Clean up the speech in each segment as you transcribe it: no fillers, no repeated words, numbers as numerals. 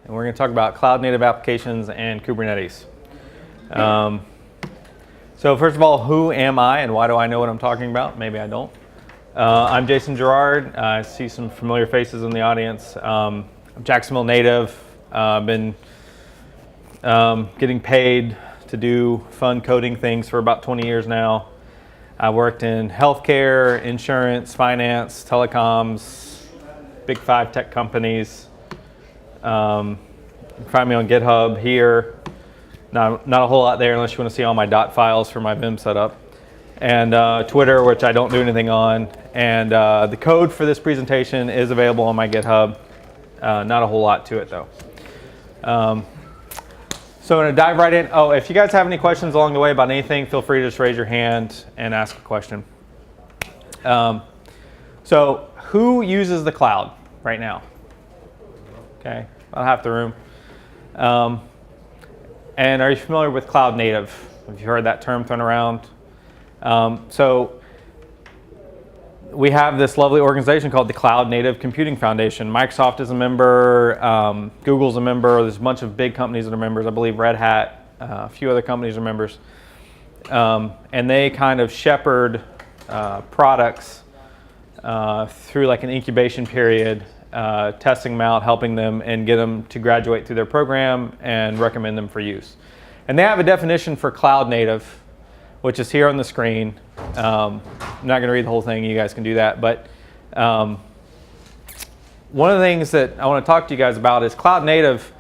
and we're going to talk about cloud native applications and Kubernetes. So first of all, who am I and why do I know what I'm talking about? Maybe I don't. I'm Jason Gerard. I see some familiar faces in the audience. I'm Jacksonville native. I've been getting paid to do fun coding things for about 20 years now. I worked in healthcare, insurance, finance, telecoms, big 5 tech companies. You can find me on GitHub here. Not a whole lot there unless you want to see all my dot files for my Vim setup. And Twitter, which I don't do anything on. And the code for this presentation is available on my GitHub. Not a whole lot to it though. So I'm going to dive right in. Oh, if you guys have any questions along the way about anything, feel free to just raise your hand and ask a question. So who uses the cloud right now? Okay, about half the room. And are you familiar with cloud native? Have you heard that term thrown around? So we have this lovely organization called the Cloud Native Computing Foundation. Microsoft is a member, Google's a member, there's a bunch of big companies that are members. I believe Red Hat, a few other companies are members. And they kind of shepherd products through like an incubation period, testing them out, helping them, and get them to graduate through their program and recommend them for use. And they have a definition for cloud native, which is here on the screen. I'm not going to read the whole thing. You guys can do that. But one of the things that I want to talk to you guys about is cloud native.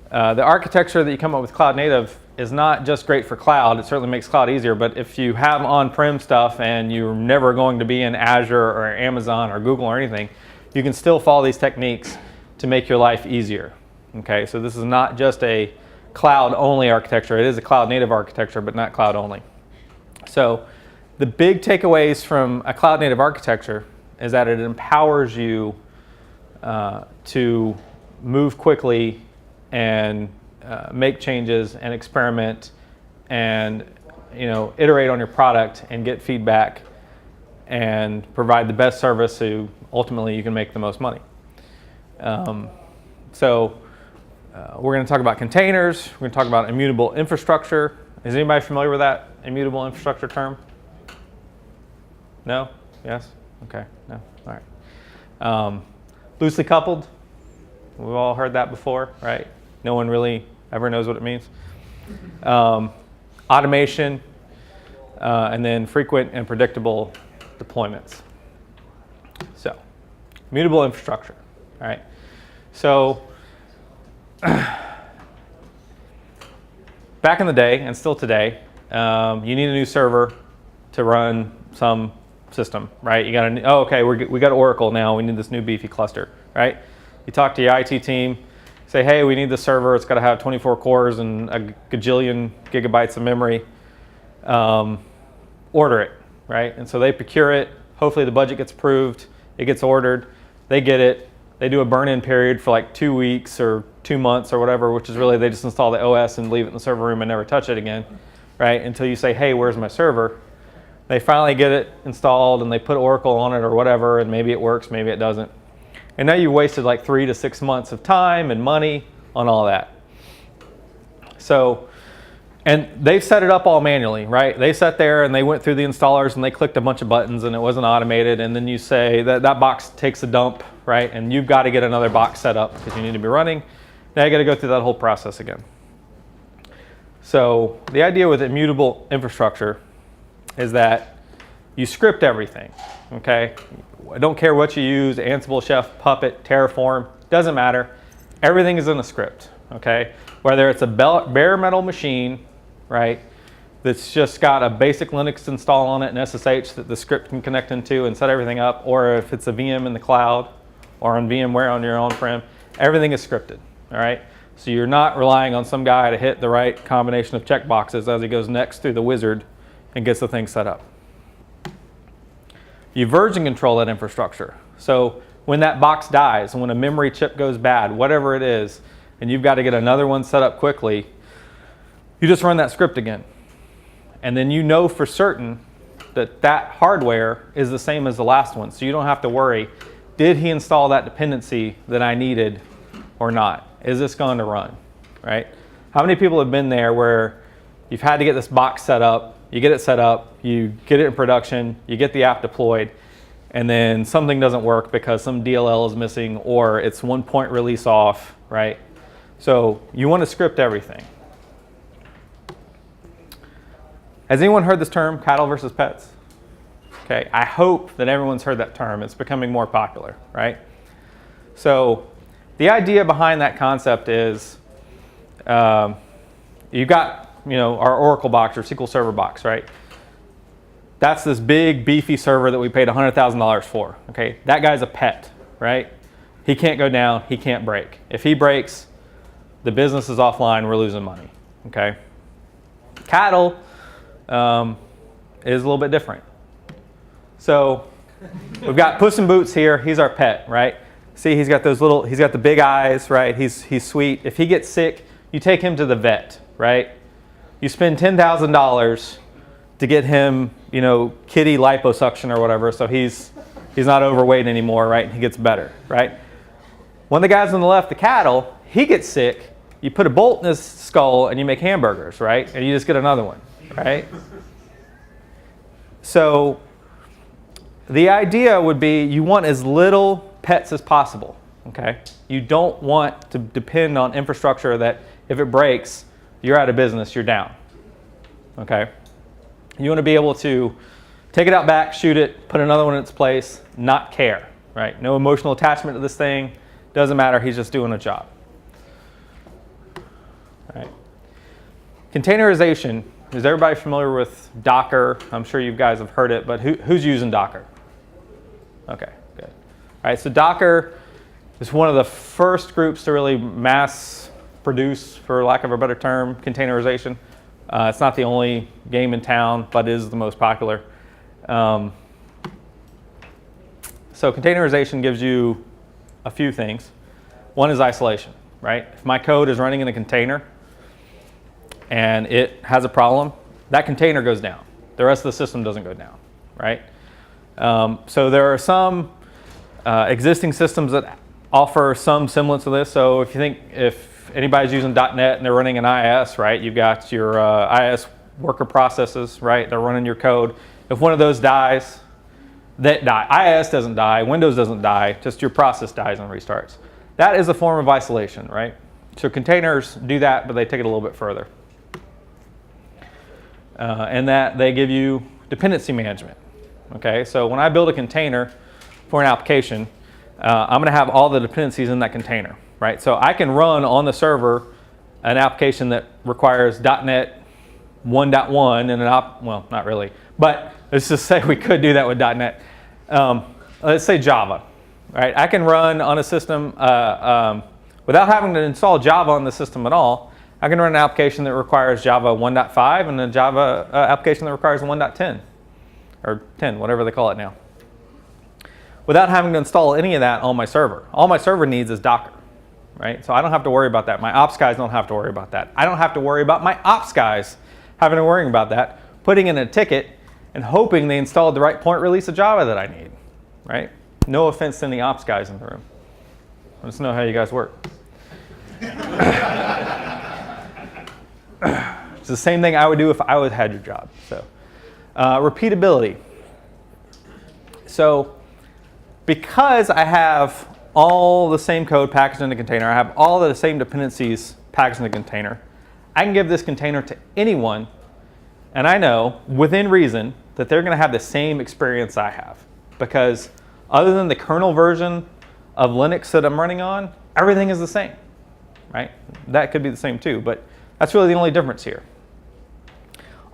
The architecture that you come up with cloud native is not just great for cloud. It certainly makes cloud easier. But if you have on-prem stuff and you're never going to be in Azure or Amazon or Google or anything, you can still follow these techniques to make your life easier. Okay, so this is not just a cloud-only architecture. It is a cloud-native architecture, but not cloud-only. So the big takeaways from a cloud-native architecture is that it empowers you to move quickly and make changes and experiment and iterate on your product and get feedback and provide the best service so ultimately you can make the most money. So we're going to talk about containers. We're going to talk about immutable infrastructure. Is anybody familiar with that immutable infrastructure term? No? Yes? Okay. No? All right. Loosely coupled. We've all heard that before, right? No one really ever knows what it means. Automation, and then frequent and predictable deployments. So, immutable infrastructure. All right. So, back in the day, and still today, you need a new server to run some system, right? You got okay, we got Oracle now. We need this new beefy cluster, right? You talk to your IT team, say, hey, we need this server. It's got to have 24 cores and a gajillion gigabytes of memory. Order it, right? And so they procure it. Hopefully the budget gets approved. It gets ordered. They get it. They do a burn-in period for like 2 weeks or 2 months or whatever, which is really they just install the OS and leave it in the server room and never touch it again, right? Until you say, hey, where's my server? They finally get it installed and they put Oracle on it or whatever, and maybe it works, maybe it doesn't. And now you wasted like 3 to 6 months of time and money on all that. So, and they've set it up all manually, right? They sat there and they went through the installers and they clicked a bunch of buttons and it wasn't automated. And then you say that box takes a dump, right? And you've got to get another box set up because you need to be running. Now you got to go through that whole process again. So the idea with immutable infrastructure is that you script everything, okay? I don't care what you use, Ansible, Chef, Puppet, Terraform, doesn't matter. Everything is in a script, okay? Whether it's a bare metal machine, right, that's just got a basic Linux install on it and SSH that the script can connect into and set everything up, or if it's a VM in the cloud or on VMware on your on-prem, everything is scripted, all right? So you're not relying on some guy to hit the right combination of checkboxes as he goes next through the wizard and gets the thing set up. You version control that infrastructure. So when that box dies, and when a memory chip goes bad, whatever it is, and you've got to get another one set up quickly, you just run that script again. And then you know for certain that that hardware is the same as the last one. So you don't have to worry, did he install that dependency that I needed or not? is this going to run, right? How many people have been there where you've had to get this box set up, you get it set up, you get it in production, you get the app deployed, and then something doesn't work because some DLL is missing or it's 1 point release off, right? So you want to script everything. Has anyone heard this term, cattle versus pets? Okay, I hope that everyone's heard that term. It's becoming more popular, right? So the idea behind that concept is you've got, our Oracle box or SQL Server box, right? That's this big beefy server that we paid $100,000 for, okay? That guy's a pet, right? He can't go down, he can't break. If he breaks, the business is offline, we're losing money, okay? Cattle is a little bit different. So we've got Puss in Boots here, he's our pet, right? See, he's got the big eyes, right? He's sweet. If he gets sick, you take him to the vet, right? You spend $10,000 to get him, kitty liposuction or whatever, so he's not overweight anymore, right? And he gets better, right? One of the guys on the left, the cattle, he gets sick, you put a bolt in his skull and you make hamburgers, right? And you just get another one, right? So the idea would be you want as little pets as possible, okay? You don't want to depend on infrastructure that if it breaks, you're out of business, you're down, okay? You want to be able to take it out back, shoot it, put another one in its place, not care, right? No emotional attachment to this thing, doesn't matter, he's just doing a job. All right. Containerization, is everybody familiar with Docker? I'm sure you guys have heard it, but who's using Docker? Okay, good. All right, so Docker is one of the first groups to really mass produce, for lack of a better term, containerization. It's not the only game in town, but it is the most popular. So containerization gives you a few things. One is isolation, right? If my code is running in a container and it has a problem, that container goes down. The rest of the system doesn't go down, right? So there are some existing systems that offer some semblance of this. So if anybody's using .NET and they're running an IIS, right? You've got your IIS worker processes, right? They're running your code. If one of those dies, that die. IIS doesn't die, Windows doesn't die, just your process dies and restarts. That is a form of isolation, right? So containers do that, but they take it a little bit further. And that they give you dependency management. Okay, so when I build a container for an application, I'm going to have all the dependencies in that container, right? So I can run on the server an application that requires .NET 1.1 and well, not really, but let's just say we could do that with .NET. Let's say Java, right? I can run on a system without having to install Java on the system at all. I can run an application that requires Java 1.5 and a Java application that requires 1.10 or 10, whatever they call it now, without having to install any of that on my server. All my server needs is Docker, right? So I don't have to worry about that. My ops guys don't have to worry about that. I don't have to worry about my ops guys having to worry about that, putting in a ticket and hoping they installed the right point release of Java that I need, right? No offense to any ops guys in the room. I just know how you guys work. It's the same thing I would do if I had your job. So, repeatability. So, because I have all the same code packaged in a container, I have all the same dependencies packaged in a container, I can give this container to anyone, and I know, within reason, that they're going to have the same experience I have. Because other than the kernel version of Linux that I'm running on, everything is the same, right? That could be the same too, but that's really the only difference here.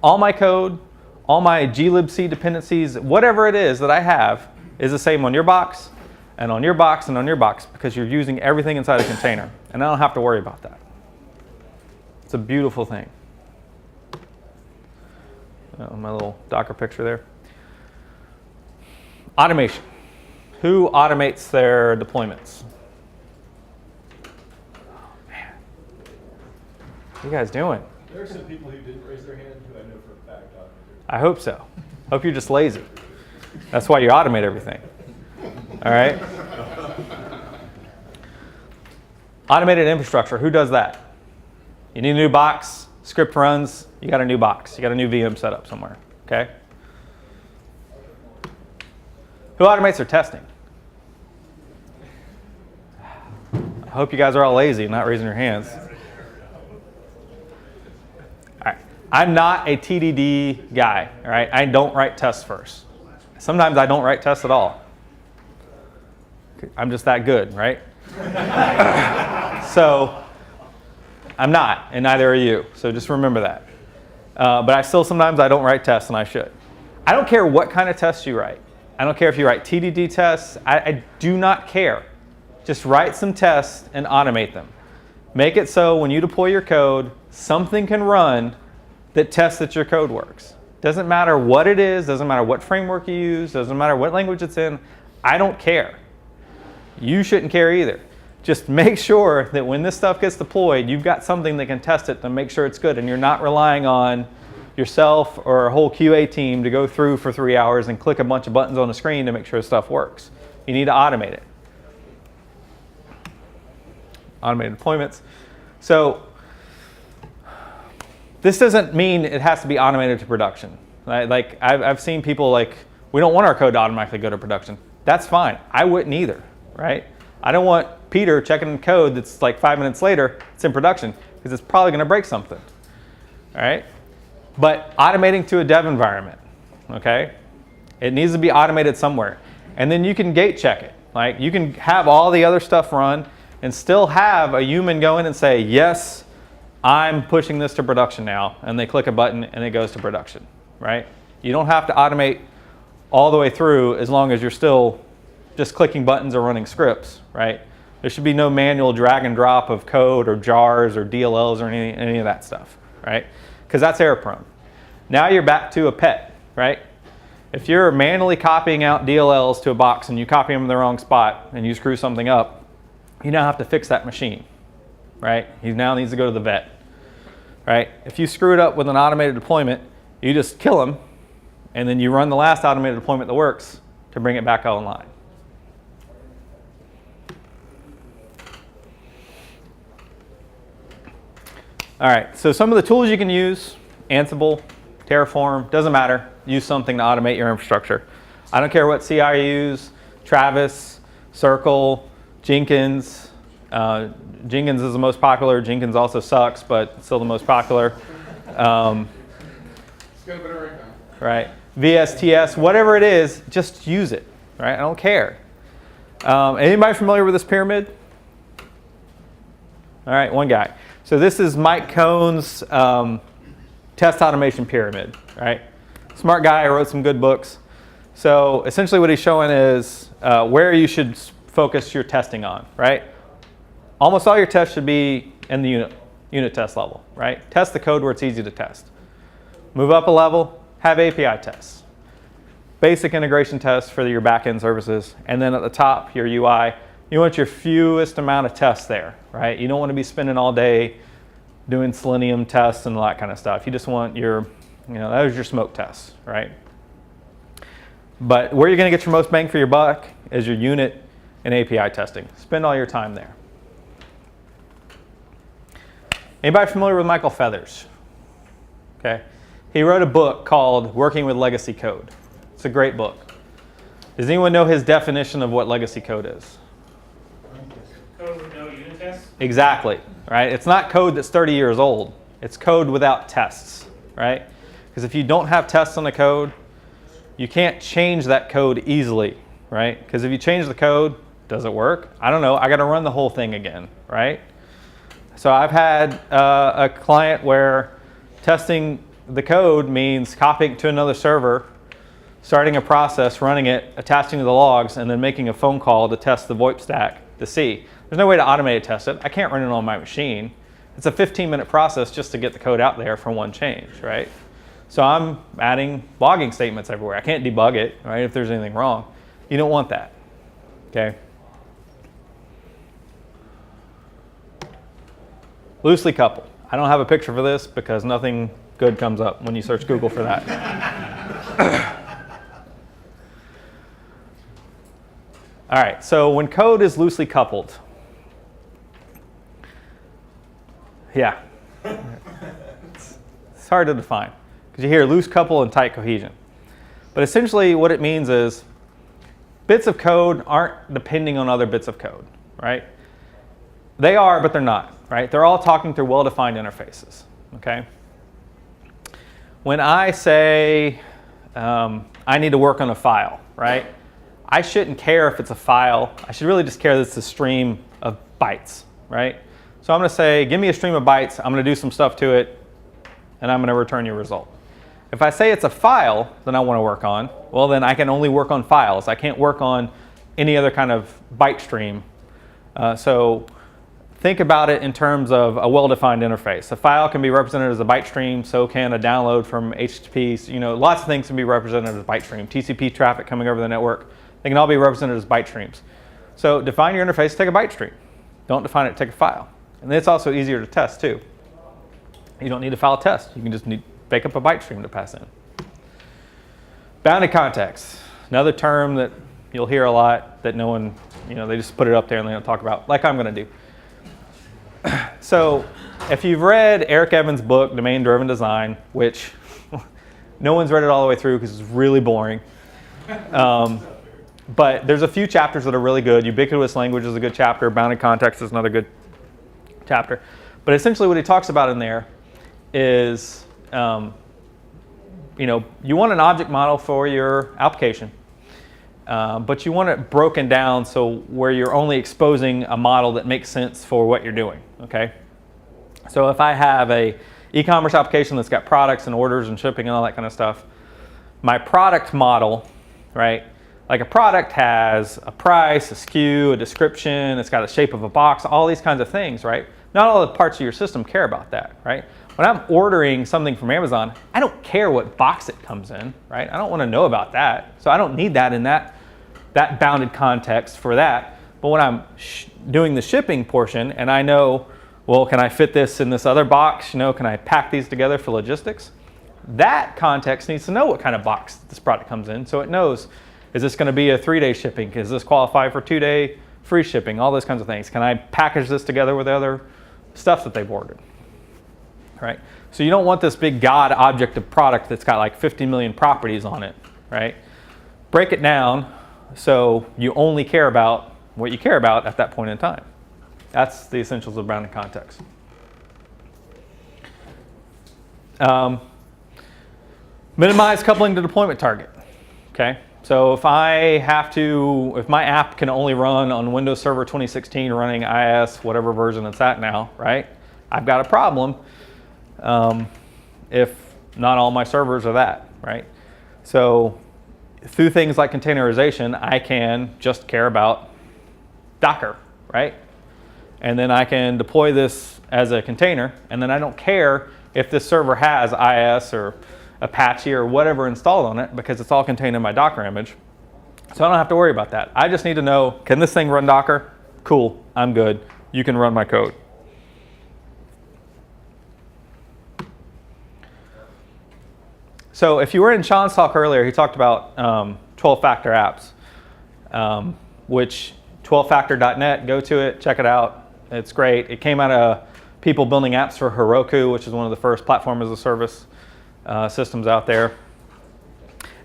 All my code, all my glibc dependencies, whatever it is that I have is the same on your box and on your box and on your box because you're using everything inside a container, and I don't have to worry about that. It's a beautiful thing. My little Docker picture there. Automation. Who automates their deployments? Oh, man. What are you guys doing? There are some people who didn't raise their hand who I know for a fact automated. I hope so. Hope you're just lazy. That's why you automate everything. All right? Automated infrastructure, who does that? You need a new box, script runs, you got a new box, you got a new VM set up somewhere, okay? Who automates their testing? I hope you guys are all lazy and not raising your hands. All right. I'm not a TDD guy, all right? I don't write tests first. Sometimes I don't write tests at all. I'm just that good, right? So I'm not, and neither are you. So just remember that. But I still sometimes I don't write tests, and I should. I don't care what kind of tests you write. I don't care if you write TDD tests. I do not care. Just write some tests and automate them. Make it so when you deploy your code, something can run that tests that your code works. Doesn't matter what it is, doesn't matter what framework you use, doesn't matter what language it's in. I don't care. You shouldn't care either. Just make sure that when this stuff gets deployed, you've got something that can test it to make sure it's good, and you're not relying on yourself or a whole QA team to go through for 3 hours and click a bunch of buttons on the screen to make sure stuff works. You need to automate it. Automated deployments. So this doesn't mean it has to be automated to production. Right? Like I've seen people like, we don't want our code to automatically go to production. That's fine. I wouldn't either, right? I don't want Peter checking code that's like 5 minutes later, it's in production, because it's probably going to break something, all right? But automating to a dev environment, okay? It needs to be automated somewhere. And then you can gate check it. Like you can have all the other stuff run and still have a human go in and say, yes, I'm pushing this to production now. And they click a button and it goes to production, right? You don't have to automate all the way through as long as you're still just clicking buttons or running scripts, right? There should be no manual drag and drop of code or jars or DLLs or any of that stuff, right? Because that's error prone. Now you're back to a pet, right? If you're manually copying out DLLs to a box and you copy them in the wrong spot and you screw something up, you now have to fix that machine, right? He now needs to go to the vet, right? If you screw it up with an automated deployment, you just kill him, and then you run the last automated deployment that works to bring it back online. All right, so some of the tools you can use, Ansible, Terraform, doesn't matter. Use something to automate your infrastructure. I don't care what CI you use, Travis, Circle, Jenkins. Jenkins is the most popular. Jenkins also sucks, but still the most popular. Right. VSTS, whatever it is, just use it. Right? I don't care. Anybody familiar with this pyramid? All right, one guy. So this is Mike Cohn's test automation pyramid. Right? Smart guy, wrote some good books. So essentially what he's showing is where you should focus your testing on, right? Almost all your tests should be in the unit test level, right? Test the code where it's easy to test. Move up a level, have API tests. Basic integration tests for your backend services. And then at the top, your UI, you want your fewest amount of tests there, right? You don't want to be spending all day doing Selenium tests and all that kind of stuff. You just want your, that is your smoke tests, right? But where you're going to get your most bang for your buck is your unit and API testing. Spend all your time there. Anybody familiar with Michael Feathers? Okay. He wrote a book called Working with Legacy Code. It's a great book. Does anyone know his definition of what legacy code is? Code with no unit tests? Exactly. Right? It's not code that's 30 years old. It's code without tests, right? Because if you don't have tests on the code, you can't change that code easily, right? Because if you change the code, does it work? I don't know. I got to run the whole thing again, right? So I've had a client where testing the code means copying it to another server, starting a process, running it, attaching to the logs, and then making a phone call to test the VoIP stack to see. There's no way to automate test it. I can't run it on my machine. It's a 15-minute process just to get the code out there for one change, right? So I'm adding logging statements everywhere. I can't debug it, right, if there's anything wrong. You don't want that, okay? Loosely coupled. I don't have a picture for this because nothing good comes up when you search Google for that. All right, so when code is loosely coupled, Yeah. It's hard to define because you hear loose couple and tight cohesion. But essentially what it means is bits of code aren't depending on other bits of code, right? They are, but they're not, right? They're all talking through well-defined interfaces, okay? When I say I need to work on a file, right? I shouldn't care if it's a file. I should really just care that it's a stream of bytes, right? So I'm going to say, give me a stream of bytes. I'm going to do some stuff to it, and I'm going to return you a result. If I say it's a file that I want to work on, well, then I can only work on files. I can't work on any other kind of byte stream. So think about it in terms of a well-defined interface. A file can be represented as a byte stream, so can a download from HTTP. You know, lots of things can be represented as byte stream. TCP traffic coming over the network, they can all be represented as byte streams. So define your interface, take a byte stream. Don't define it, take a file. And it's also easier to test too. You don't need to file a test. You can just bake up a byte stream to pass in. Bounded context, another term that you'll hear a lot that no one, you know, they just put it up there and they don't talk about, like I'm going to do. So if you've read Eric Evans' book, Domain-Driven Design, which no one's read it all the way through because it's really boring. But there's a few chapters that are really good. Ubiquitous language is a good chapter. Bounded context is another good chapter. But essentially what he talks about in there is, you know, you want an object model for your application. But you want it broken down so where you're only exposing a model that makes sense for what you're doing, okay? So if I have a e-commerce application that's got products and orders and shipping and all that kind of stuff, my product model, right? Like a product has a price, a SKU, a description, it's got the shape of a box, all these kinds of things, right? Not all the parts of your system care about that, right? When I'm ordering something from Amazon, I don't care what box it comes in, right? I don't want to know about that. So I don't need that in that bounded context for that. But when I'm doing the shipping portion and I know, well, can I fit this in this other box? You know, can I pack these together for logistics? That context needs to know what kind of box this product comes in so it knows, is this going to be a 3-day shipping? Does this qualify for 2-day free shipping? All those kinds of things. Can I package this together with other stuff that they've ordered? Right? So you don't want this big God object of product that's got like 50 million properties on it, right? Break it down so you only care about what you care about at that point in time. That's the essentials of bounded context. Minimize coupling to deployment target, okay? So if my app can only run on Windows Server 2016 running IIS, whatever version it's at now, right? I've got a problem if not all my servers are that, right? So through things like containerization, I can just care about Docker, right? And then I can deploy this as a container, and then I don't care if this server has IIS or Apache or whatever installed on it because it's all contained in my Docker image. So I don't have to worry about that. I just need to know, can this thing run Docker? Cool, I'm good. You can run my code. So if you were in Sean's talk earlier, he talked about 12-factor apps, which 12factor.net, go to it, check it out. It's great. It came out of people building apps for Heroku, which is one of the first platform as a service systems out there.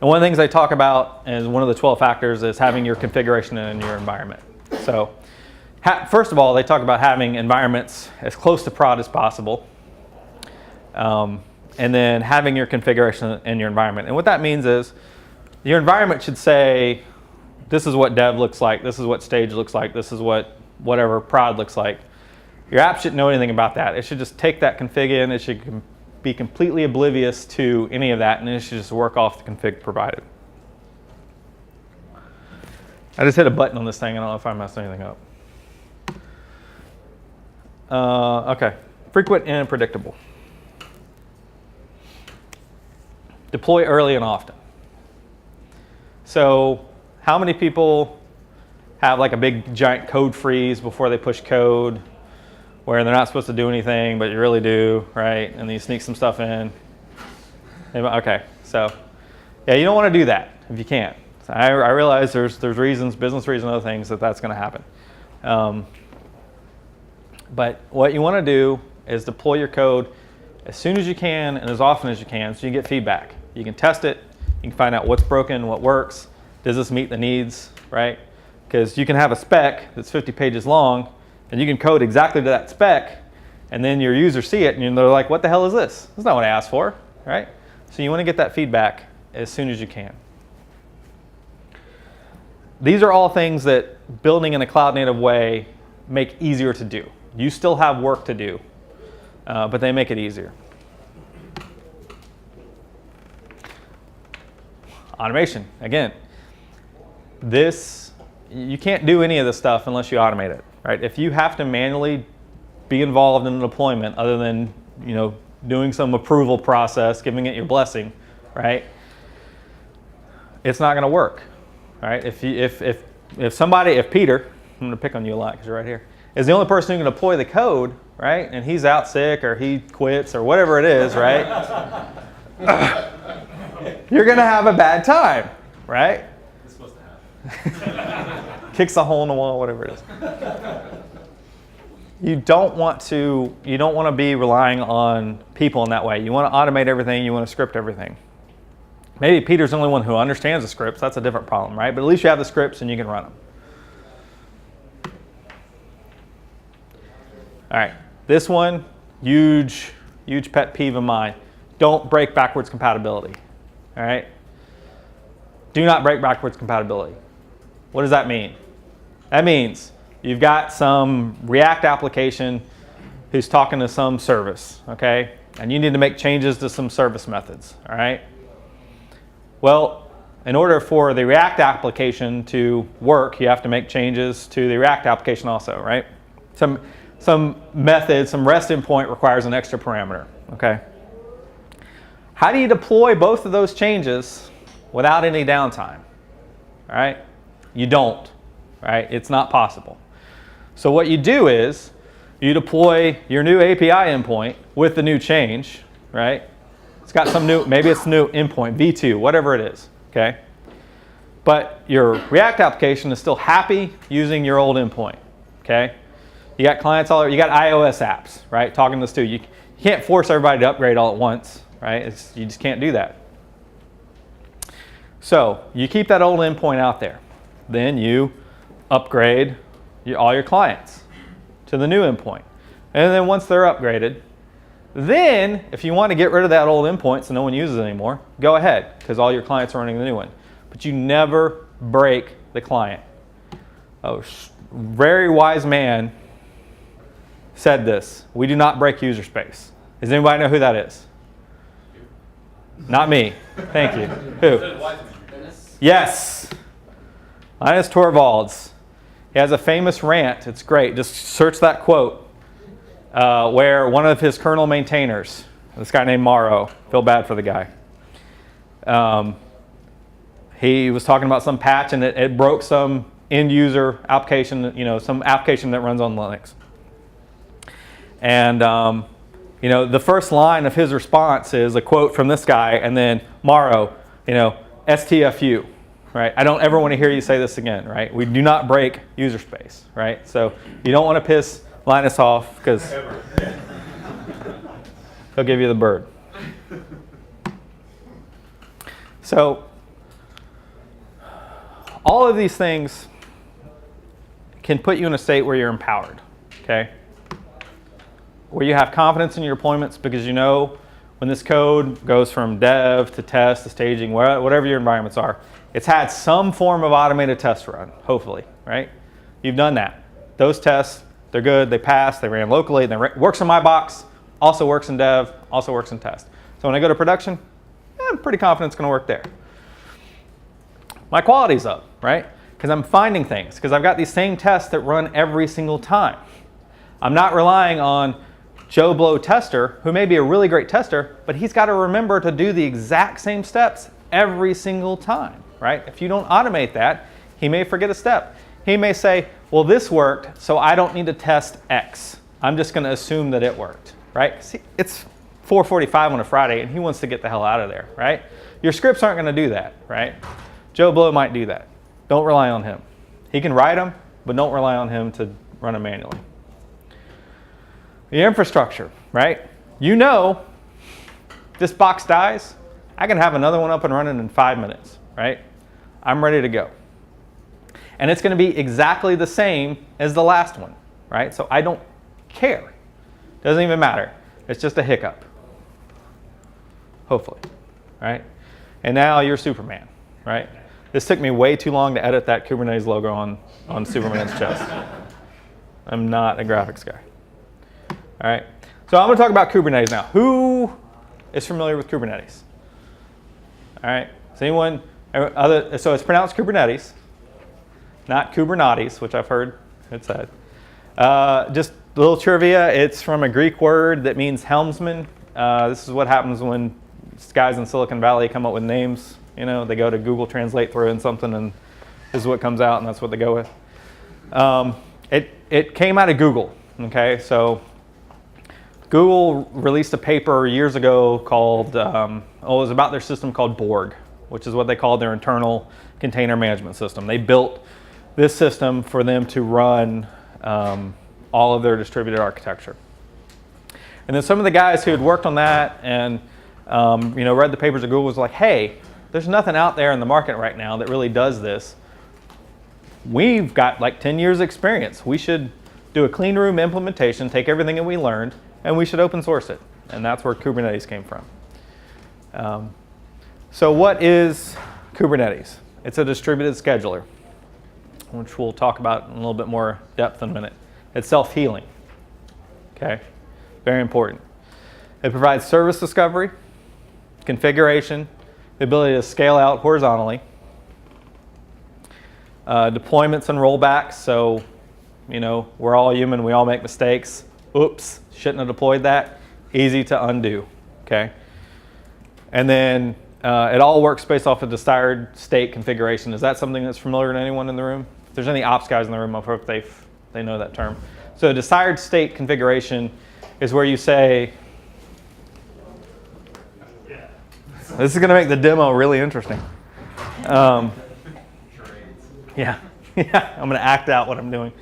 And one of the things they talk about as one of the 12 factors is having your configuration in your environment. So first of all, they talk about having environments as close to prod as possible. And then having your configuration in your environment. And what that means is your environment should say, this is what dev looks like, this is what stage looks like, this is what whatever prod looks like. Your app shouldn't know anything about that. It should just take that config in, it should be completely oblivious to any of that, and it should just work off the config provided. I just hit a button on this thing, I don't know if I messed anything up. Okay, frequent and predictable. Deploy early and often. So how many people have like a big giant code freeze before they push code where they're not supposed to do anything, but you really do, right? And then you sneak some stuff in. Okay, so yeah, you don't want to do that if you can't. So I realize there's reasons, business reasons, other things that's going to happen. But what you want to do is deploy your code as soon as you can and as often as you can so you get feedback. You can test it, you can find out what's broken, what works, does this meet the needs, right? Because you can have a spec that's 50 pages long and you can code exactly to that spec, and then your users see it and they're like, what the hell is this? That's not what I asked for, right? So you want to get that feedback as soon as you can. These are all things that building in a cloud native way make easier to do. You still have work to do, but they make it easier. Automation, again, you can't do any of this stuff unless you automate it, right? If you have to manually be involved in a deployment other than, doing some approval process, giving it your blessing, right? It's not going to work, right? If Peter, I'm going to pick on you a lot because you're right here, is the only person who can deploy the code, right? And he's out sick or he quits or whatever it is, right? You're going to have a bad time, right? It's supposed to happen. Kicks a hole in the wall, whatever it is. You don't want to be relying on people in that way. You want to automate everything. You want to script everything. Maybe Peter's the only one who understands the scripts. That's a different problem, right? But at least you have the scripts and you can run them. All right, this one, huge pet peeve of mine. Don't break backwards compatibility. All right? Do not break backwards compatibility. What does that mean? That means you've got some React application who's talking to some service, okay? And you need to make changes to some service methods, all right? Well, in order for the React application to work, you have to make changes to the React application also, right? Some method, some REST endpoint requires an extra parameter, okay? How do you deploy both of those changes without any downtime, all right? You don't, right? It's not possible. So what you do is you deploy your new API endpoint with the new change, right? It's got some new, maybe it's new endpoint, V2, whatever it is, okay? But your React application is still happy using your old endpoint, okay? You got clients all over, you got iOS apps, right? Talking this to you. You can't force everybody to upgrade all at once, right? You just can't do that. So you keep that old endpoint out there. Then you upgrade all your clients to the new endpoint. And then once they're upgraded, then if you want to get rid of that old endpoint so no one uses it anymore, go ahead, because all your clients are running the new one. But you never break the client. A very wise man said this: we do not break user space. Does anybody know who that is? Not me. Thank you. Who? Yes. Linus Torvalds. He has a famous rant. It's great. Just search that quote where one of his kernel maintainers, this guy named Morrow, feel bad for the guy. He was talking about some patch and it broke some end user application, some application that runs on Linux. And the first line of his response is a quote from this guy, and then Morrow, STFU, right? I don't ever want to hear you say this again, right? We do not break user space, right? So you don't want to piss Linus off because he'll give you the bird. So all of these things can put you in a state where you're empowered, okay? Where you have confidence in your deployments because you know when this code goes from dev to test to staging, whatever your environments are, it's had some form of automated test run, hopefully, right? You've done that. Those tests, they're good, they pass, they ran locally, works in my box, also works in dev, also works in test. So when I go to production, I'm pretty confident it's going to work there. My quality's up, right? Because I'm finding things, because I've got these same tests that run every single time. I'm not relying on Joe Blow tester, who may be a really great tester, but he's got to remember to do the exact same steps every single time, right? If you don't automate that, he may forget a step. He may say, well, this worked, so I don't need to test X. I'm just going to assume that it worked, right? See, it's 4:45 on a Friday, and he wants to get the hell out of there, right? Your scripts aren't going to do that, right? Joe Blow might do that. Don't rely on him. He can write them, but don't rely on him to run them manually. The infrastructure, right? You know, this box dies, I can have another one up and running in 5 minutes, right? I'm ready to go. And it's going to be exactly the same as the last one, right? So I don't care. Doesn't even matter. It's just a hiccup. Hopefully, right? And now you're Superman, right? This took me way too long to edit that Kubernetes logo on Superman's chest. I'm not a graphics guy. All right, so I'm going to talk about Kubernetes now. Who is familiar with Kubernetes? All right, is anyone other? So it's pronounced Kubernetes, not Kubernetes, which I've heard it said. Just a little trivia. It's from a Greek word that means helmsman. This is what happens when guys in Silicon Valley come up with names. You know, they go to Google Translate, throw in something, and this is what comes out, and that's what they go with. It came out of Google. Okay, so Google released a paper years ago called, it was about their system called Borg, which is what they called their internal container management system. They built this system for them to run all of their distributed architecture. And then some of the guys who had worked on that and read the papers of Google was like, hey, there's nothing out there in the market right now that really does this. We've got like 10 years experience. We should do a clean room implementation, take everything that we learned, and we should open source it. And that's where Kubernetes came from. So what is Kubernetes? It's a distributed scheduler, which we'll talk about in a little bit more depth in a minute. It's self-healing. Okay, very important. It provides service discovery, configuration, the ability to scale out horizontally, deployments and rollbacks. So, we're all human. We all make mistakes. Oops, shouldn't have deployed that. Easy to undo. Okay. And then it all works based off of desired state configuration. Is that something that's familiar to anyone in the room? If there's any ops guys in the room, I hope they know that term. So desired state configuration is where you say, this is going to make the demo really interesting. Yeah, I'm going to act out what I'm doing.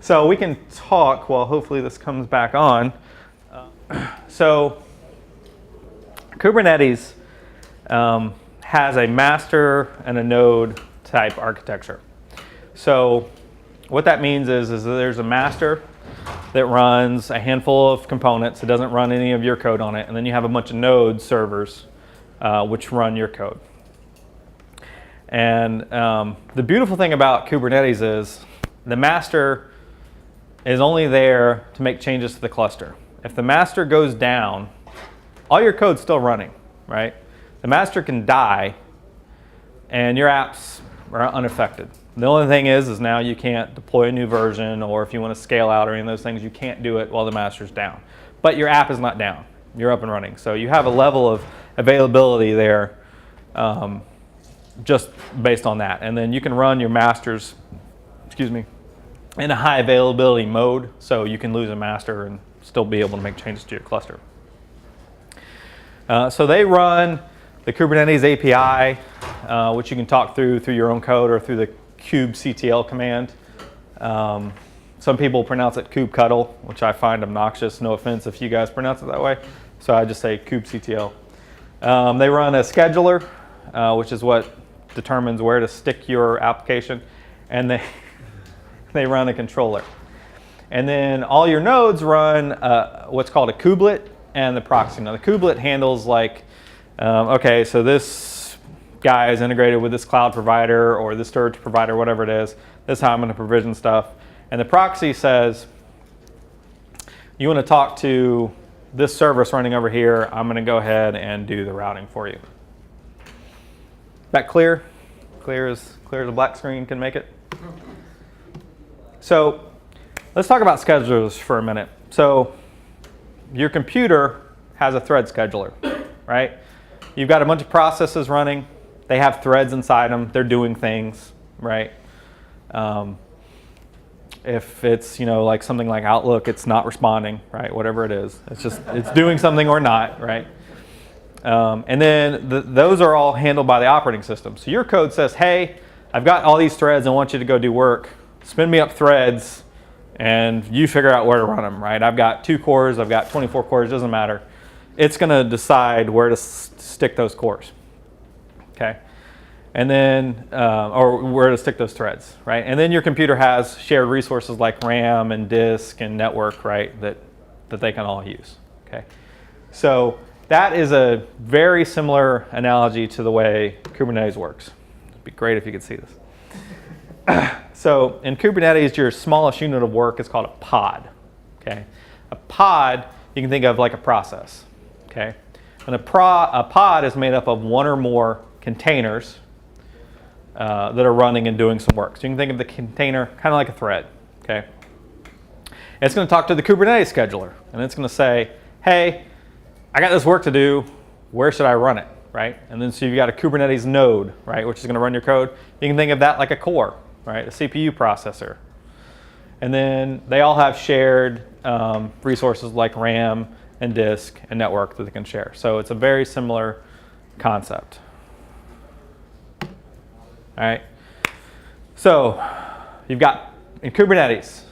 So we can talk while hopefully this comes back on. So Kubernetes has a master and a node type architecture. So what that means is that there's a master that runs a handful of components. It doesn't run any of your code on it. And then you have a bunch of node servers which run your code. And the beautiful thing about Kubernetes is the master is only there to make changes to the cluster. If the master goes down, all your code's still running, right? The master can die and your apps are unaffected. The only thing is now you can't deploy a new version, or if you want to scale out or any of those things, you can't do it while the master's down. But your app is not down. You're up and running. So you have a level of availability there just based on that. And then you can run your masters, in a high availability mode, so you can lose a master and still be able to make changes to your cluster. So they run the Kubernetes API, which you can talk through your own code or through the kubectl command. Some people pronounce it kubectl, which I find obnoxious. No offense if you guys pronounce it that way. So I just say kubectl. They run a scheduler, which is what determines where to stick your application. And they run a controller. And then all your nodes run what's called a kubelet and the proxy. Now the kubelet handles like, okay, so this guy is integrated with this cloud provider or this storage provider, whatever it is. This is how I'm going to provision stuff. And the proxy says, you want to talk to this service running over here. I'm going to go ahead and do the routing for you. That clear? Clear as a black screen can make it? So let's talk about schedulers for a minute. So your computer has a thread scheduler, right? You've got a bunch of processes running. They have threads inside them. They're doing things, right? If it's like something like Outlook, it's not responding, right? Whatever it is, it's doing something or not, right? And then those are all handled by the operating system. So your code says, hey, I've got all these threads. I want you to go do work. Spin me up threads and you figure out where to run them, right? I've got 2 cores, I've got 24 cores, doesn't matter. It's going to decide where to stick those cores, okay? And then, or where to stick those threads, right? And then your computer has shared resources like RAM and disk and network, right, that they can all use, okay? So that is a very similar analogy to the way Kubernetes works. It'd be great if you could see this. So in Kubernetes, your smallest unit of work is called a pod, okay? A pod, you can think of like a process, okay? And a pod is made up of 1 or more containers that are running and doing some work. So you can think of the container kind of like a thread, okay? It's going to talk to the Kubernetes scheduler, and it's going to say, hey, I got this work to do, where should I run it, right? And then so you've got a Kubernetes node, right, which is going to run your code. You can think of that like a core, right, a CPU processor. And then they all have shared resources like RAM and disk and network that they can share. So it's a very similar concept. All right. So you've got, in Kubernetes,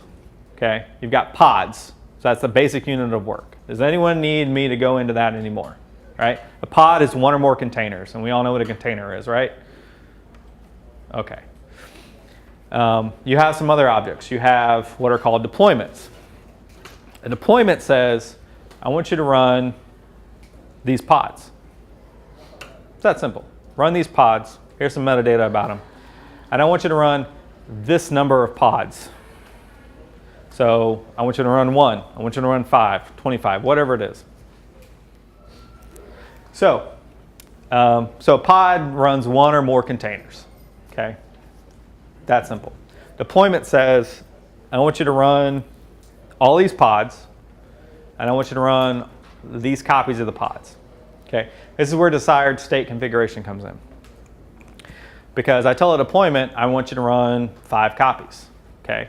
okay, you've got pods. So that's the basic unit of work. Does anyone need me to go into that anymore? Right? A pod is 1 or more containers, and we all know what a container is, right? Okay. You have some other objects. You have what are called deployments. A deployment says, I want you to run these pods. It's that simple. Run these pods. Here's some metadata about them. And I want you to run this number of pods. So I want you to run 1. I want you to run 5, 25, whatever it is. So a pod runs 1 or more containers. Okay? That simple. Deployment says, I want you to run all these pods, and I want you to run these copies of the pods. Okay? This is where desired state configuration comes in. Because I tell a deployment, I want you to run 5 copies. Okay?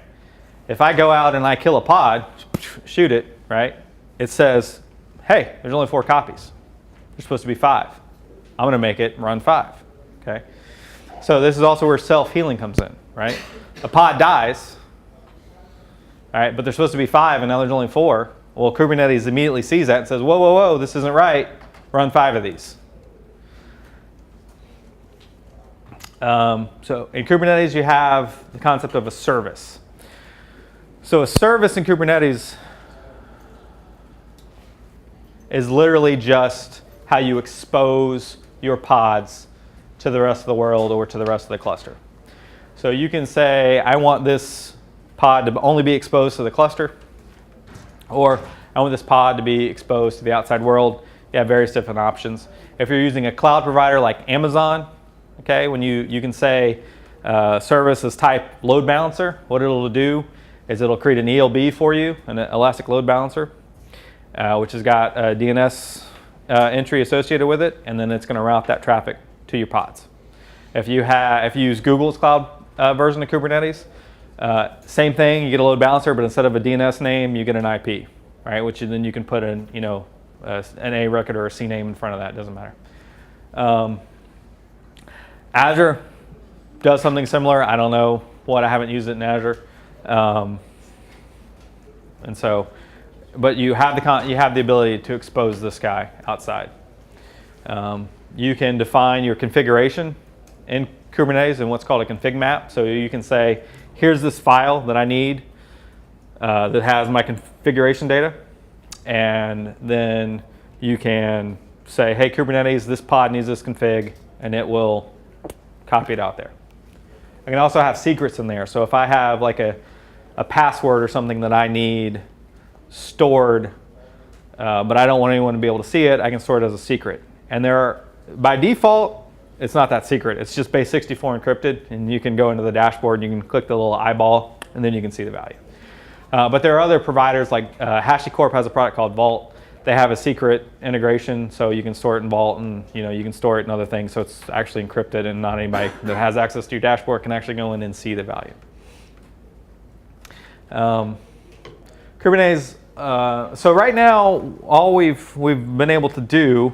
If I go out and I kill a pod, shoot it, right? It says, hey, there's only 4 copies. There's supposed to be 5. I'm going to make it run 5. Okay? So this is also where self-healing comes in, right? A pod dies, all right, but there's supposed to be 5 and now there's only 4. Well, Kubernetes immediately sees that and says, whoa, whoa, whoa, this isn't right. Run 5 of these. So in Kubernetes, you have the concept of a service. So a service in Kubernetes is literally just how you expose your pods to the rest of the world or to the rest of the cluster. So you can say, I want this pod to only be exposed to the cluster, or I want this pod to be exposed to the outside world. You have various different options. If you're using a cloud provider like Amazon, okay, when you can say service is type load balancer, what it'll do is it'll create an ELB for you, an elastic load balancer, which has got a DNS entry associated with it, and then it's going to route that traffic to your pods. If you use Google's cloud version of Kubernetes, same thing. You get a load balancer, but instead of a DNS name, you get an IP, right? Which then you can put an A record or a C name in front of that. Doesn't matter. Azure does something similar. I don't know what. I haven't used it in Azure. And so, but you have the ability to expose this guy outside. You can define your configuration in Kubernetes in what's called a config map. So you can say, here's this file that I need that has my configuration data, and then you can say, hey Kubernetes, this pod needs this config, and it will copy it out there. I can also have secrets in there. So if I have like a password or something that I need stored, but I don't want anyone to be able to see it, I can store it as a secret. And by default, it's not that secret. It's just base 64 encrypted, and you can go into the dashboard, and you can click the little eyeball, and then you can see the value. But there are other providers, like HashiCorp has a product called Vault. They have a secret integration, so you can store it in Vault, and you can store it in other things, so it's actually encrypted, and not anybody that has access to your dashboard can actually go in and see the value. Kubernetes. So right now, all we've been able to do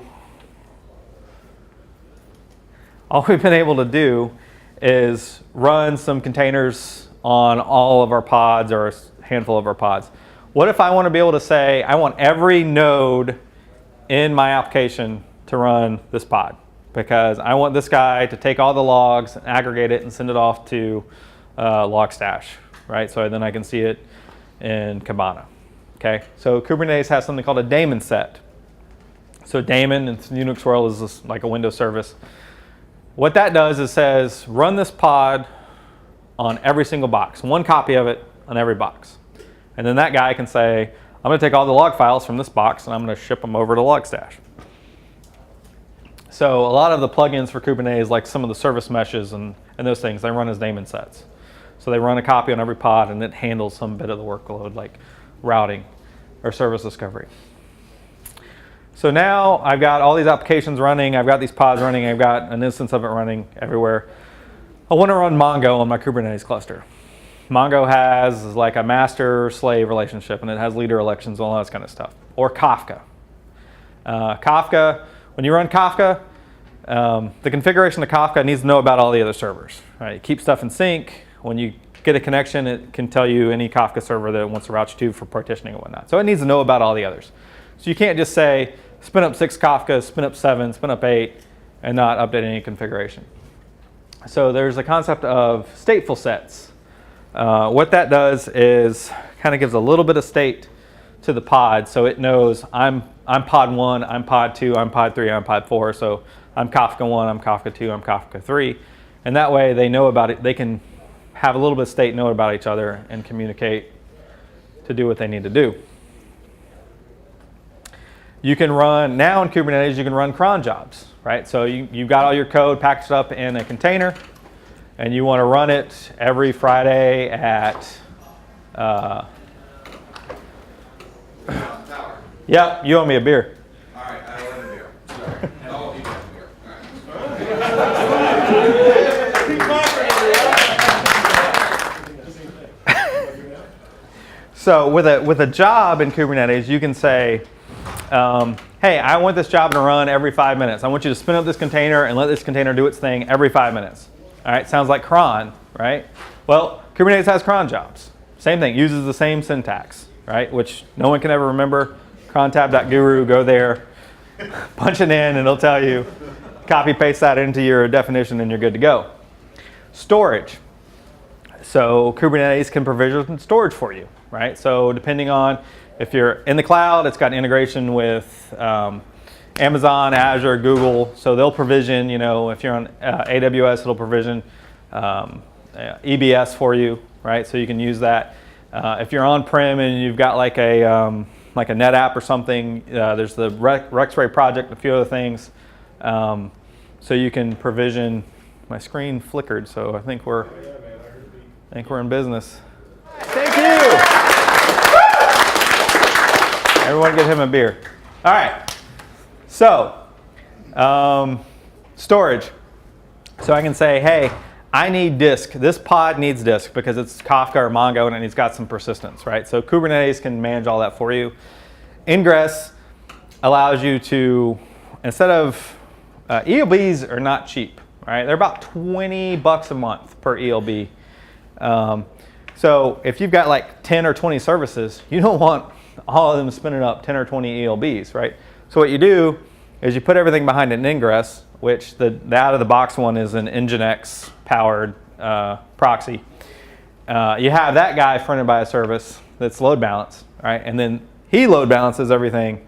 is run some containers on all of our pods, or handful of our pods. What if I want to be able to say, I want every node in my application to run this pod, because I want this guy to take all the logs and aggregate it and send it off to Logstash, right? So then I can see it in Kibana. Okay, so Kubernetes has something called a daemon set. So daemon in Unix world is just like a Windows service. What that does is says, run this pod on every single box, one copy of it on every box. And then that guy can say, I'm going to take all the log files from this box and I'm going to ship them over to Logstash. So a lot of the plugins for Kubernetes, like some of the service meshes and those things, they run as daemon sets. So they run a copy on every pod and it handles some bit of the workload like routing or service discovery. So now I've got all these applications running, I've got these pods running, I've got an instance of it running everywhere. I want to run Mongo on my Kubernetes cluster. Mongo has like a master-slave relationship, and it has leader elections and all that kind of stuff. Or Kafka. Kafka, when you run Kafka, the configuration of Kafka needs to know about all the other servers. Right? You keep stuff in sync. When you get a connection, it can tell you any Kafka server that it wants to route you to for partitioning and whatnot. So it needs to know about all the others. So you can't just say, spin up 6 Kafkas, spin up 7, spin up 8, and not update any configuration. So there's a concept of stateful sets. What that does is kind of gives a little bit of state to the pod, so it knows I'm pod 1, I'm pod 2, I'm pod 3, I'm pod 4. So I'm Kafka 1, I'm Kafka 2, I'm Kafka 3. And that way they know about it. They can have a little bit of state, know about each other, and communicate to do what they need to do. You can run, now in Kubernetes, you can run cron jobs, right? So you've got all your code packaged up in a container, and you want to run it every Friday at, yep, you owe me a beer. All right, I owe him a beer. Sorry. Oh, he got a beer. All right. So with a job in Kubernetes, you can say, hey, I want this job to run every 5 minutes. I want you to spin up this container and let this container do its thing every 5 minutes. All right, sounds like cron, right? Well, Kubernetes has cron jobs. Same thing, uses the same syntax, right? Which no one can ever remember. Crontab.guru, go there, punch it in, and it'll tell you. Copy paste that into your definition, and you're good to go. Storage. So Kubernetes can provision storage for you, right? So depending on if you're in the cloud, it's got integration with Amazon, Azure, Google. So they'll provision, you know, if you're on AWS, it'll provision EBS for you, right? So you can use that. If you're on-prem and you've got like a NetApp or something, there's the Rexray project, a few other things. So you can provision. My screen flickered, so I think we're in business. Thank you. Everyone give him a beer. All right. So, storage. So I can say, hey, I need disk. This pod needs disk because it's Kafka or Mongo and it's got some persistence, right? So Kubernetes can manage all that for you. Ingress allows you to, instead of, ELBs are not cheap, right? They're about $20 a month per ELB. So if you've got like 10 or 20 services, you don't want all of them spinning up 10 or 20 ELBs, right? So what you do is you put everything behind an ingress, which the out-of-the-box one is an Nginx-powered proxy. You have that guy fronted by a service that's load balanced, right? And then he load balances everything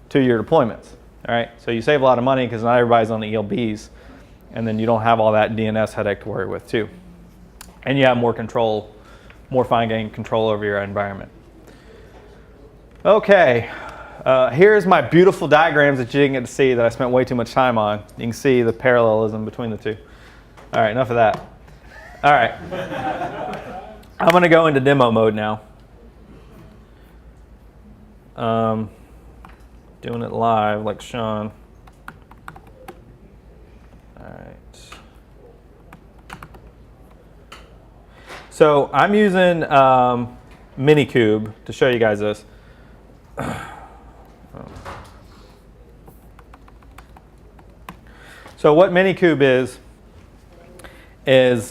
to your deployments, all right? So you save a lot of money because not everybody's on the ELBs, and then you don't have all that DNS headache to worry with too. And you have more control, more fine-grained control over your environment. Okay, here's my beautiful diagrams that you didn't get to see that I spent way too much time on. You can see the parallelism between the two. All right, enough of that. All right, I'm going to go into demo mode now. Doing it live like Sean. All right. So I'm using MiniCube to show you guys this. So what MiniCube is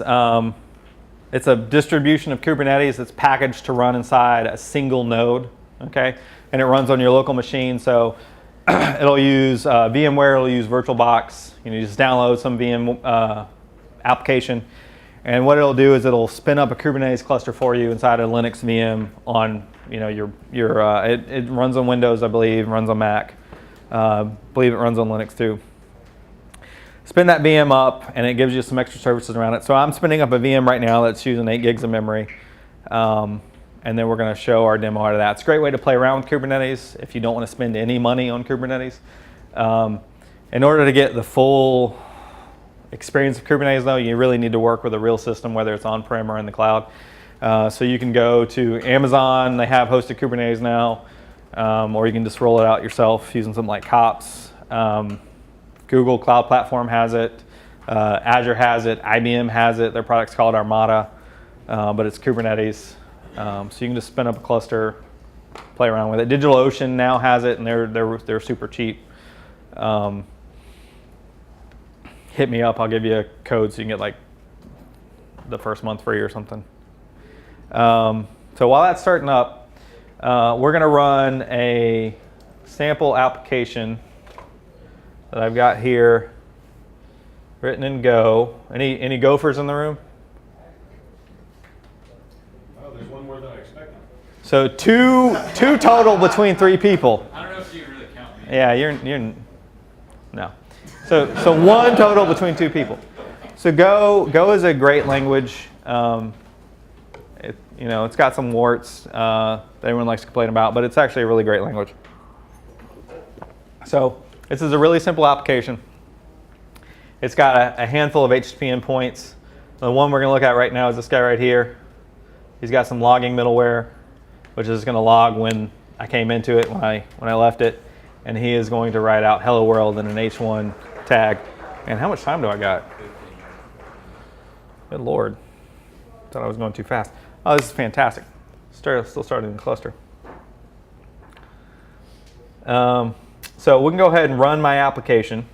It's a distribution of Kubernetes that's packaged to run inside a single node, okay? And it runs on your local machine, so it'll use VMware, it'll use VirtualBox. You just download some VM application, and what it'll do is it'll spin up a Kubernetes cluster for you inside a Linux VM on, it runs on Windows, I believe, runs on Mac. I believe it runs on Linux too. Spin that VM up, and it gives you some extra services around it. So I'm spinning up a VM right now that's using 8 gigs of memory. And then we're going to show our demo out of that. It's a great way to play around with Kubernetes if you don't want to spend any money on Kubernetes. In order to get the full experience of Kubernetes, though, you really need to work with a real system, whether it's on-prem or in the cloud. So you can go to Amazon. They have hosted Kubernetes now. Or you can just roll it out yourself using something like Kops. Google Cloud Platform has it. Azure has it. IBM has it. Their product's called Armada, but it's Kubernetes. So you can just spin up a cluster, play around with it. DigitalOcean now has it, and they're super cheap. Hit me up. I'll give you a code so you can get like the first month free or something. So while that's starting up, we're going to run a sample application that I've got here written in Go. Any Gophers in the room? Oh, there's one more than I expected. So two total between 3 people. I don't know if you really count me. Yeah, you're no. So 1 total between 2 people. So Go is a great language. It's got some warts that everyone likes to complain about, but it's actually a really great language. So this is a really simple application. It's got a handful of HTTP endpoints. The one we're going to look at right now is this guy right here. He's got some logging middleware, which is going to log when I came into it, when I left it, and he is going to write out "Hello World" in an H1 tag. And how much time do I got? Good Lord. Thought I was going too fast. Oh, this is fantastic. Still starting the cluster. So we can go ahead and run my application.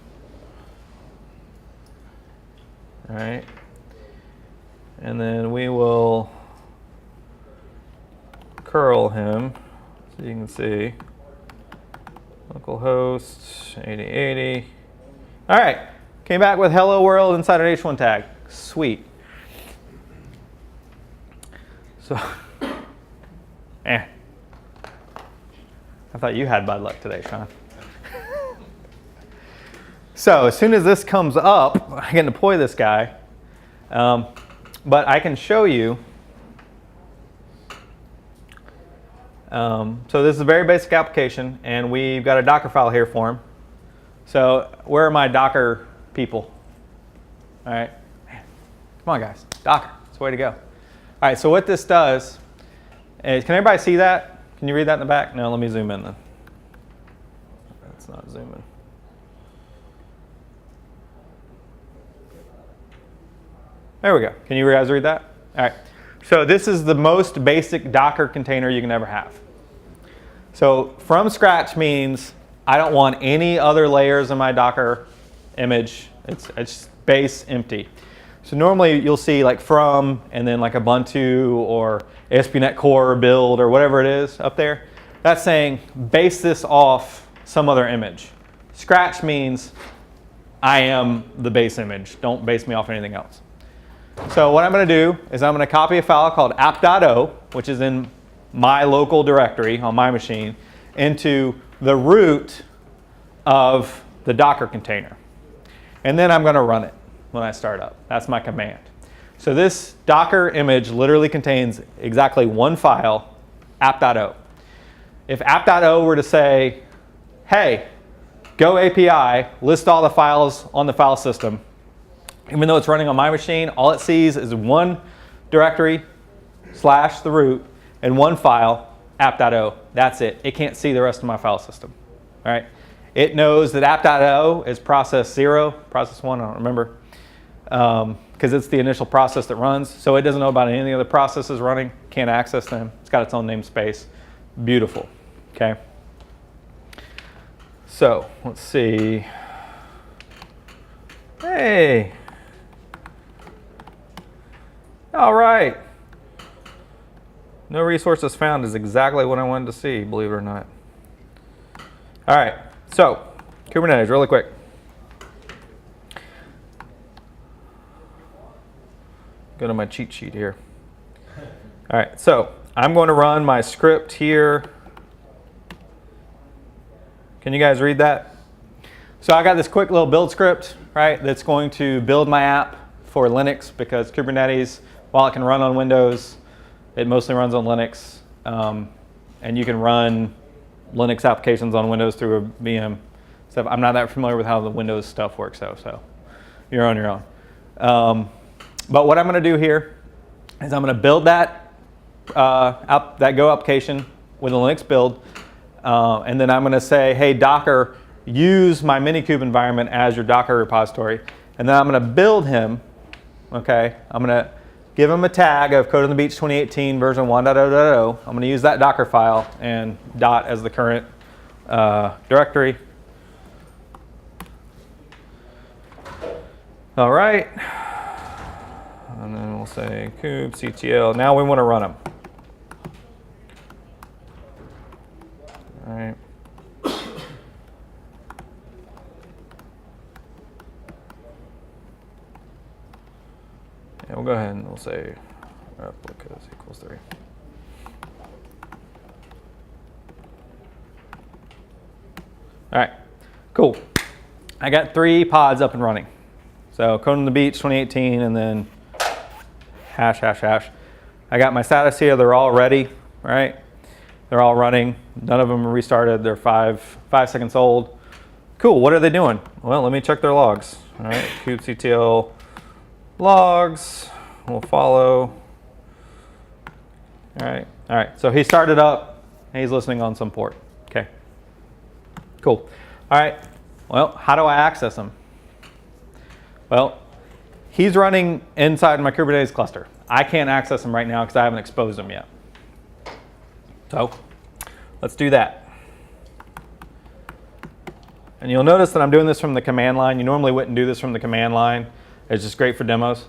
All right. And then we will curl him so you can see. Localhost 8080. All right. Came back with "Hello World" inside an H1 tag. Sweet. So, I thought you had bad luck today, Sean. So as soon as this comes up, I can deploy this guy. But I can show you. So this is a very basic application, and we've got a Docker file here for him. So where are my Docker people? All right. Man, come on, guys. Docker. It's the way to go. All right, so what this does is, can everybody see that? Can you read that in the back? No, let me zoom in then. That's not zooming. There we go. Can you guys read that? All right. So this is the most basic Docker container you can ever have. So from scratch means I don't want any other layers in my Docker image. It's base empty. So normally you'll see like from and then like Ubuntu or ASP.NET Core build or whatever it is up there. That's saying base this off some other image. Scratch means I am the base image. Don't base me off anything else. So what I'm going to do is I'm going to copy a file called app.o, which is in my local directory on my machine, into the root of the Docker container. And then I'm going to run it when I start up. That's my command. So this Docker image literally contains exactly 1 file, app.o. If app.o were to say, hey, go API, list all the files on the file system, even though it's running on my machine, all it sees is 1 directory / the root and 1 file, app.o. That's it. It can't see the rest of my file system. All right. It knows that app.o is process 0, process 1, I don't remember, because it's the initial process that runs. So it doesn't know about any other processes running, can't access them. It's got its own namespace. Beautiful. Okay. So let's see. Hey. All right. No resources found is exactly what I wanted to see, believe it or not. All right, so Kubernetes, really quick. Go to my cheat sheet here. All right, so I'm going to run my script here. Can you guys read that? So I got this quick little build script, right, that's going to build my app for Linux, because Kubernetes, while it can run on Windows, it mostly runs on Linux. And you can run Linux applications on Windows through a VM. So I'm not that familiar with how the Windows stuff works, though, so you're on your own. But what I'm going to do here is I'm going to build that that Go application with a Linux build, and then I'm going to say, hey, Docker, use my MiniCube environment as your Docker repository, and then I'm going to build him. Okay, I'm going to give him a tag of Code on the Beach 2018 version 1.0.0. I'm going to use that Docker file and dot as the current directory. All right. And then we'll say kubectl. Now we want to run them. All right. Yeah, we'll go ahead and we'll say replicas equals 3. All right, cool. I got 3 pods up and running. So Code on the Beach 2018 and then hash, hash, hash. I got my status here. They're all ready, right? They're all running. None of them are restarted. They're 5 seconds old. Cool, what are they doing? Well, let me check their logs. All right, kubectl logs will follow. All right. So he started up. And he's listening on some port. Okay. Cool. All right. Well, how do I access him? Well, he's running inside my Kubernetes cluster. I can't access him right now because I haven't exposed him yet. So let's do that. And you'll notice that I'm doing this from the command line. You normally wouldn't do this from the command line. It's just great for demos.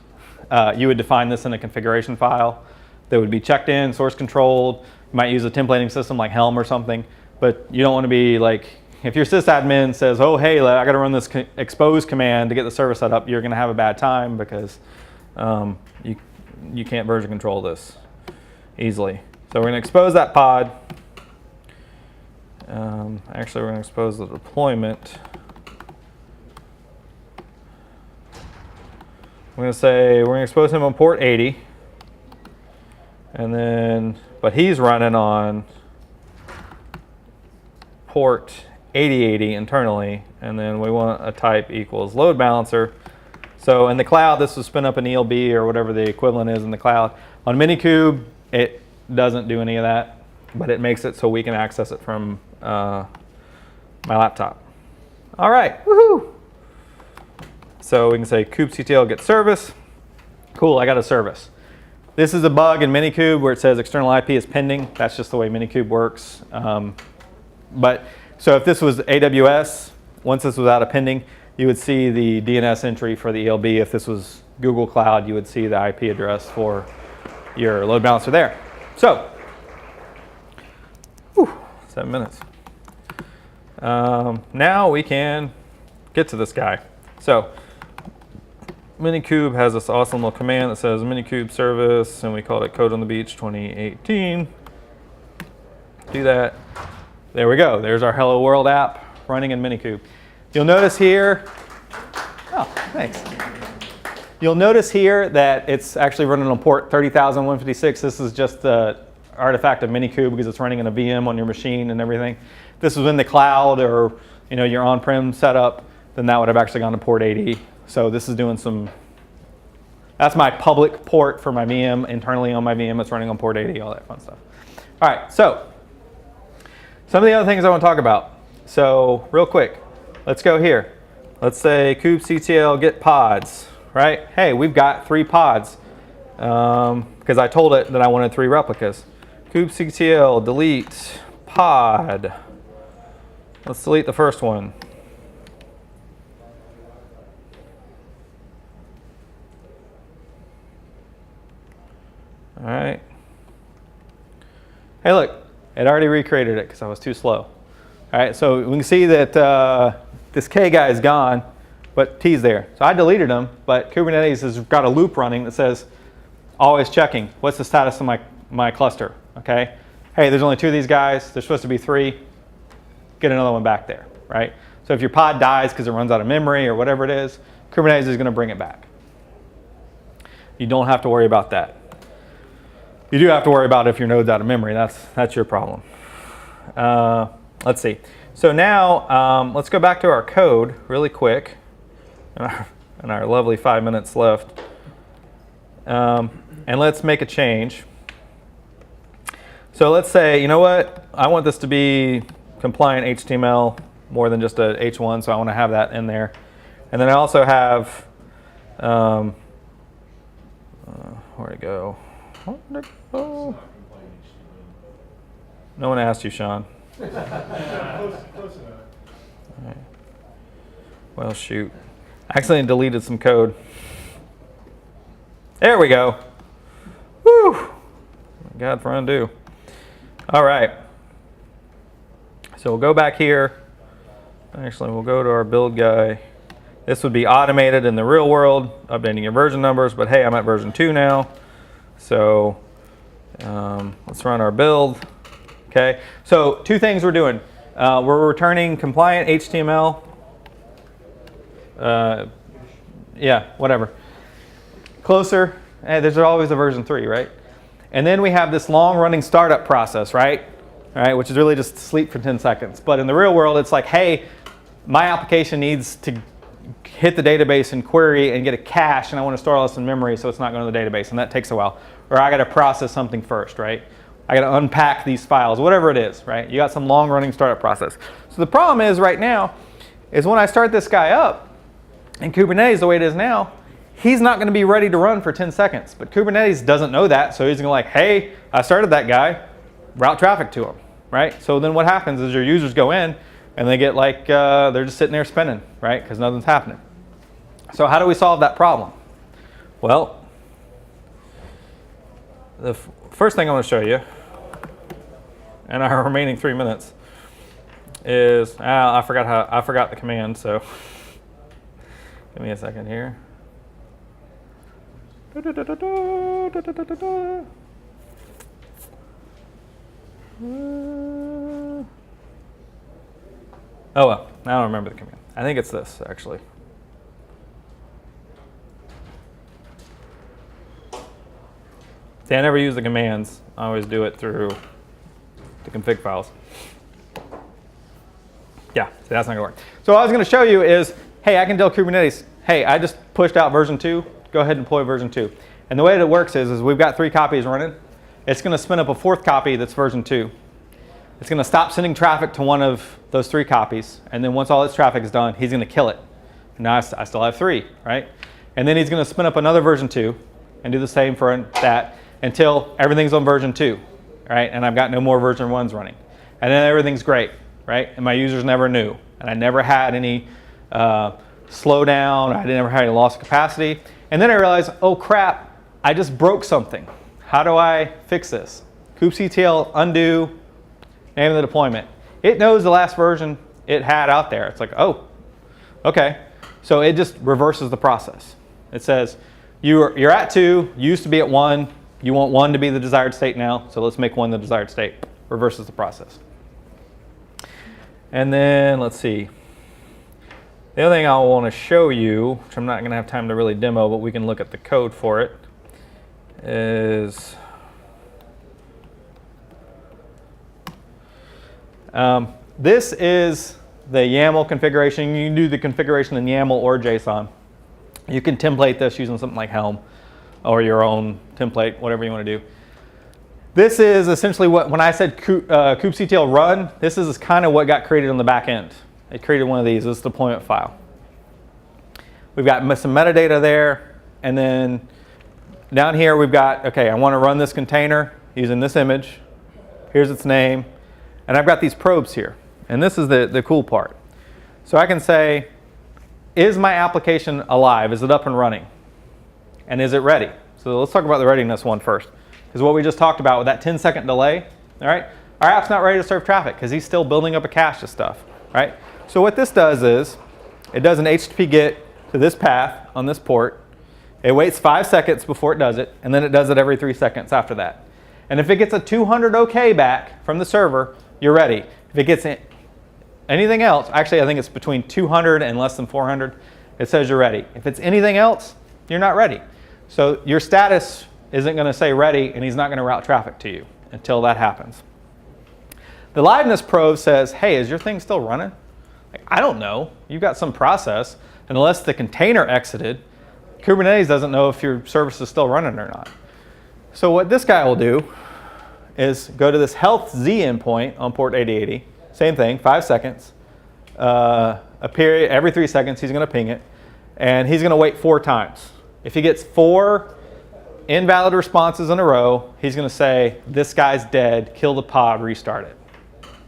You would define this in a configuration file that would be checked in, source controlled. You might use a templating system like Helm or something, but you don't want to be like, if your sysadmin says, oh, hey, I got to run this expose command to get the server set up, you're going to have a bad time because you can't version control this easily. So we're going to expose that pod. Actually, we're going to expose the deployment. We're going to say we're going to expose him on port 80, and then, but he's running on port 8080 internally, and then we want a type equals load balancer. So in the cloud, this will spin up an ELB or whatever the equivalent is in the cloud. On MiniCube, it doesn't do any of that, but it makes it so we can access it from my laptop. All right, woohoo! So we can say kubectl get service. Cool, I got a service. This is a bug in MiniCube where it says external IP is pending. That's just the way MiniCube works. So if this was AWS, once this was out of pending, you would see the DNS entry for the ELB. If this was Google Cloud, you would see the IP address for your load balancer there. So, 7 minutes. Now we can get to this guy. So, MiniCube has this awesome little command that says MiniCube service, and we called it Code on the Beach 2018. Do that. There we go. There's our Hello World app running in MiniCube. You'll notice here, oh, thanks. You'll notice here that it's actually running on port 30,156. This is just the artifact of MiniCube because it's running in a VM on your machine and everything. If this was in the cloud or your on-prem setup, then that would have actually gone to port 80. So this is doing that's my public port for my VM. Internally on my VM, it's running on port 80, all that fun stuff. All right, so some of the other things I want to talk about. So real quick, let's go here. Let's say kubectl get pods, right? Hey, we've got 3 pods because I told it that I wanted 3 replicas. Kubectl delete pod. Let's delete the first one. Hey, look, it already recreated it because I was too slow. All right, so we can see that this K guy is gone, but T's there. So I deleted him, but Kubernetes has got a loop running that says, always checking, what's the status of my cluster, okay? Hey, there's only 2 of these guys. There's supposed to be 3. Get another one back there, right? So if your pod dies because it runs out of memory or whatever it is, Kubernetes is going to bring it back. You don't have to worry about that. You do have to worry about if your node's out of memory. That's your problem. Let's see. So now let's go back to our code really quick in our lovely 5 minutes left. And let's make a change. So let's say, you know what? I want this to be compliant HTML more than just a H1, so I want to have that in there. And then I also have, where'd it go? Oh. No one asked you, Sean. Close enough. All right. Well, shoot. I accidentally deleted some code. There we go. Whew. God for undo. All right. So we'll go back here. Actually, we'll go to our build guy. This would be automated in the real world, updating your version numbers, but hey, I'm at version 2 now. So let's run our build. Okay, so 2 things we're doing. We're returning compliant HTML. Yeah, whatever. Closer, there's always a version 3, right? And then we have this long running startup process, right? All right, which is really just sleep for 10 seconds. But in the real world, it's like, hey, my application needs to hit the database and query and get a cache, and I want to store all this in memory so it's not going to the database, and that takes a while. Or I got to process something first, right? I got to unpack these files, whatever it is, right? You got some long running startup process. So the problem is right now is when I start this guy up in Kubernetes the way it is now, he's not going to be ready to run for 10 seconds. But Kubernetes doesn't know that, so he's going to like, hey, I started that guy, route traffic to him, right? So then what happens is your users go in and they get like, they're just sitting there spinning, right? Because nothing's happening. So how do we solve that problem? Well, the first thing I want to show you in our remaining 3 minutes is, I forgot the command, so give me a second here. Oh well, I don't remember the command. I think it's this, actually. See, I never use the commands. I always do it through the config files. Yeah, see, that's not gonna work. So what I was gonna show you is, hey, I can tell Kubernetes, hey, I just pushed out version 2, go ahead and deploy version 2. And the way that it works is we've got 3 copies running. It's gonna spin up a 4th copy that's version 2. It's gonna stop sending traffic to one of those 3 copies, and then once all its traffic is done, he's gonna kill it. And now I still have 3, right? And then he's gonna spin up another version 2 and do the same for that until everything's on version 2, right? And I've got no more version 1s running. And then everything's great, right? And my users never knew. And I never had any slowdown, I never had any loss of capacity. And then I realized, oh crap, I just broke something. How do I fix this? kubectl undo, name of the deployment. It knows the last version it had out there. It's like, oh, okay. So it just reverses the process. It says, you're at 2, you used to be at 1, you want 1 to be the desired state now, so let's make 1 the desired state. Reverses the process. And then, let's see. The other thing I want to show you, which I'm not going to have time to really demo, but we can look at the code for it, is this is the YAML configuration. You can do the configuration in YAML or JSON. You can template this using something like Helm or your own template, whatever you want to do. This is essentially what, when I said kubectl run, this is kind of what got created on the back end. It created one of these, this deployment file. We've got some metadata there, and then down here we've got, okay, I want to run this container using this image. Here's its name. And I've got these probes here. And this is the cool part. So I can say, is my application alive? Is it up and running? And is it ready? So let's talk about the readiness one first. Because what we just talked about with that 10-second delay, All right, our app's not ready to serve traffic because he's still building up a cache of stuff. Right. So what this does is it does an HTTP GET to this path on this port. It waits 5 seconds before it does it, and then it does it every 3 seconds after that. And if it gets a 200 OK back from the server, you're ready. If it gets anything else, actually I think it's between 200 and less than 400, it says you're ready. If it's anything else, you're not ready. So your status isn't going to say ready, and he's not going to route traffic to you until that happens. The liveness probe says, hey, is your thing still running? Like, I don't know. You've got some process. And unless the container exited, Kubernetes doesn't know if your service is still running or not. So what this guy will do is go to this health Z endpoint on port 8080. Same thing, 5 seconds. A period, every 3 seconds, he's going to ping it. And he's going to wait 4 times. If he gets 4 invalid responses in a row, he's going to say, this guy's dead, kill the pod, restart it.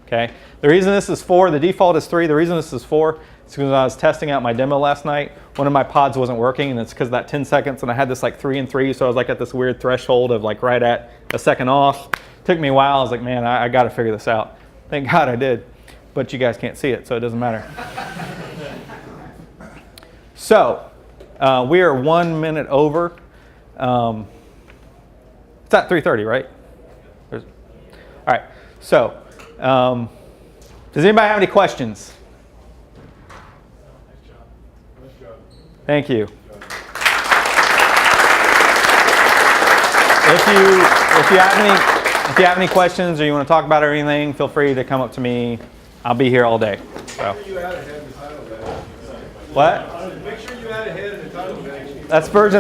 Okay? The reason this is 4, the default is 3. The reason this is 4 is because when I was testing out my demo last night, one of my pods wasn't working, and it's because of that 10 seconds, and I had this like 3 and 3, so I was like at this weird threshold of like right at a second off. Took me a while. I was like, man, I got to figure this out. Thank God I did. But you guys can't see it, so it doesn't matter. So we are 1 minute over. It's at 3:30, right? All right. So does anybody have any questions? Thank you. If you have any questions or you want to talk about anything, feel free to come up to me. I'll be here all day. So. Make sure you add ahead the title badge. What? Make sure you add ahead the title badge. That's version